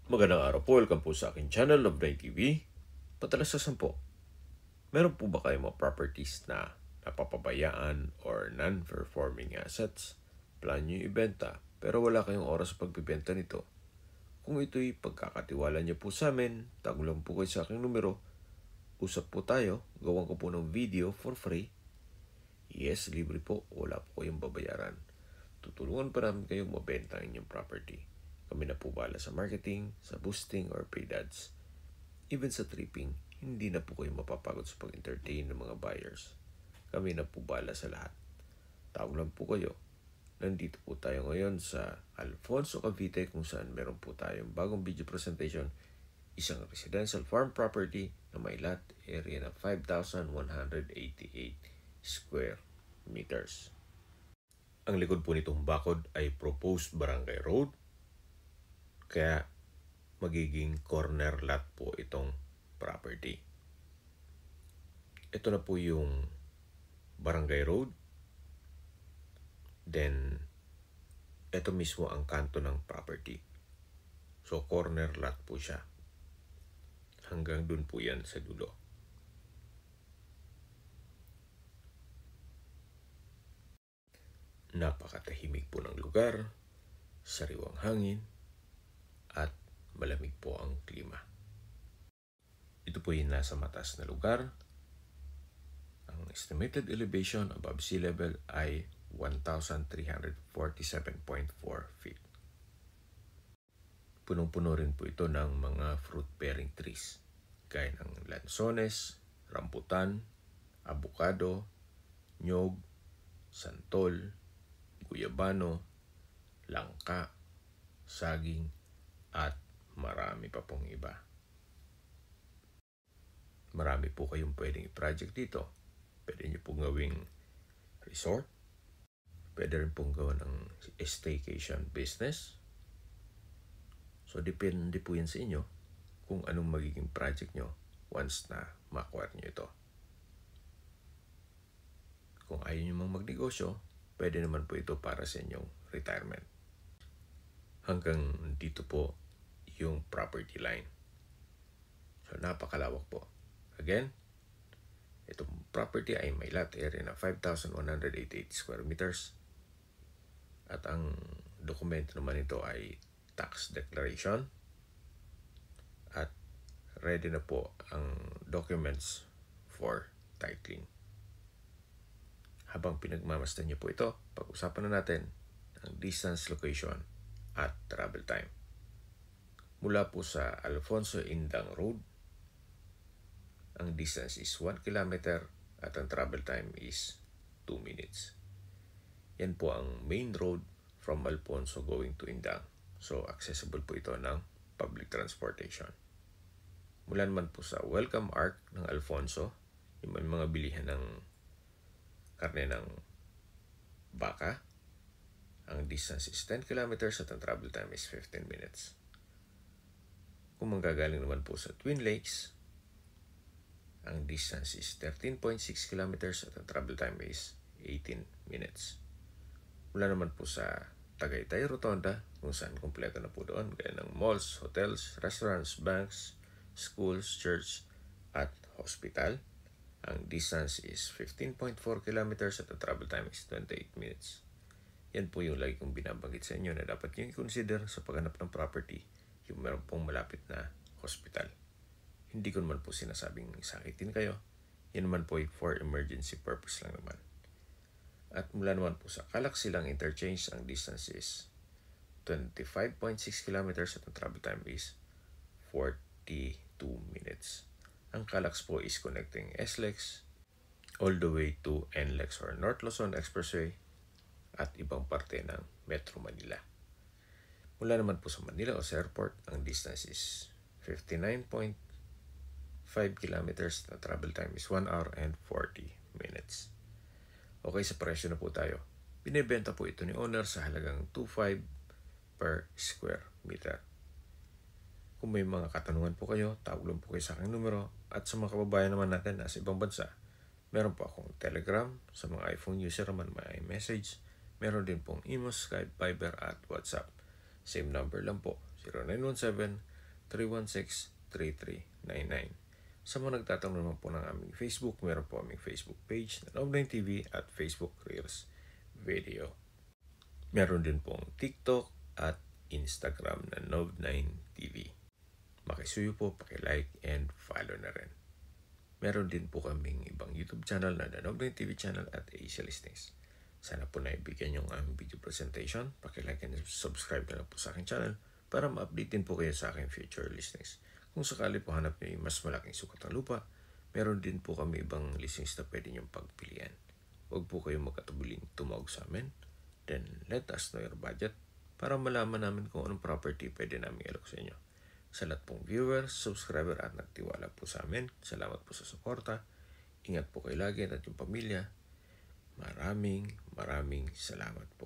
Magandang araw po, welcome po sa aking channel, Love Night TV. Patalasasan po, meron po ba kayong mga properties na napapabayaan or non-performing assets? Plan nyo ibenta, pero wala kayong oras sa pagbibenta nito. Kung ito'y pagkakatiwala nyo po sa amin, tag lang po kayo sa aking numero. Usap po tayo, gawan ko po ng video for free. Yes, libre po, wala po kayong babayaran. Tutulungan pa namin kayong mabenta ang inyong property. Kami na po bahala sa marketing, sa boosting or paid ads. Even sa tripping, hindi na po kayo mapapagod sa pag-entertain ng mga buyers. Kami na po bahala sa lahat. Tawag lang po kayo. Nandito po tayo ngayon sa Alfonso, Cavite kung saan meron po tayong bagong video presentation. Isang residential farm property na may lot area na 5,188 square meters. Ang likod po nitong bakod ay proposed barangay road. Kaya magiging corner lot po itong property. Ito na po yung barangay road. Then, ito mismo ang kanto ng property. So, corner lot po siya. Hanggang dun po yan sa dulo. Napakatahimik po ng lugar, sariwang hangin, at malamig po ang klima. Ito po yung nasa mataas na lugar. Ang estimated elevation above sea level ay 1,347.4 feet. Punong-puno rin po ito ng mga fruit-bearing trees, gaya ng lansones, rambutan, abukado, nyog, santol, guyabano, langka, saging, at marami pa pong iba. Marami po kayong pwedeng i-project dito. Pwede nyo pong gawing resort. Pwede rin pong gawa ng staycation business. So, depende po yan sa inyo kung anong magiging project nyo once na ma-acquire nyo ito. Kung ayaw nyo mang magnegosyo, pwede naman po ito para sa inyong retirement. Hanggang dito po yung property line. So, napakalawak po. Again, itong property ay may lot area na 5,188 square meters. At ang dokumento naman ito ay tax declaration. At ready na po ang documents for titling. Habang pinagmamasdan niyo po ito, pag-usapan na natin ang distance, location, at travel time. Mula po sa Alfonso Indang Road, ang distance is 1 kilometer at ang travel time is 2 minutes. Yan po ang main road from Alfonso going to Indang. So, accessible po ito ng public transportation. Mula naman po sa Welcome Arc ng Alfonso, yung may mga bilihan ng karne ng baka. Ang distance is 10 kilometers at ang travel time is 15 minutes. Kung manggagaling naman po sa Twin Lakes, ang distance is 13.6 kilometers at ang travel time is 18 minutes. Mula naman po sa Tagaytay Rotonda, kung saan kompleto na po doon, gaya ng malls, hotels, restaurants, banks, schools, church, at hospital. Ang distance is 15.4 kilometers at ang travel time is 28 minutes. Yan po yung lagi kong binabanggit sa inyo na dapat nyo i-consider sa paghanap ng property, yung meron pong malapit na hospital. Hindi ko naman po sinasabing sakitin kayo. Yan naman po ay for emergency purpose lang naman. At mula naman po sa Calac-Silang Interchange, ang distance is 25.6 kilometers at ang travel time is 42 minutes. Ang Calax po is connecting SLEX all the way to NLEX or North Luzon Expressway at ibang parte ng Metro Manila. Mula naman po sa Manila o sa airport, ang distance is 59.5 kilometers. The travel time is 1 hour and 40 minutes. Okay, sa presyo na po tayo. Binibenta po ito ni owner sa halagang 2.5 per square meter. Kung may mga katanungan po kayo, tawag lang po kayo sa aking numero. At sa mga kababayan naman natin nasa ibang bansa, meron po akong Telegram. Sa mga iPhone user naman may message. Meron din pong Imo, Skype, Viber at WhatsApp. Same number lang po, 0917-316-3399. Sa mga nagtatanong naman po ng aming Facebook, meron po aming Facebook page na Nov9 TV at Facebook Reels Video. Meron din pong TikTok at Instagram na Nov9 TV. Makisuyo po, pakilike and follow na rin. Meron din po kaming ibang YouTube channel na The Nov9 TV channel at Asia Listings. Sana po naibigyan yung aming video presentation. Pakilike and subscribe na lang po sa aking channel para ma-update din po kayo sa aking future listings. Kung sakali po hanap nyo yung mas malaking sukat ng lupa, meron din po kami ibang listings na pwede nyong pagpilian. Huwag po kayong magkatubuling tumawag sa amin. Then let us know your budget para malaman namin kung anong property pwede namin ilok sa inyo. Sa lahat pong viewers, subscriber at nagtiwala po sa amin, salamat po sa suporta. Ingat po kayo lagi at yung pamilya. Maraming salamat po.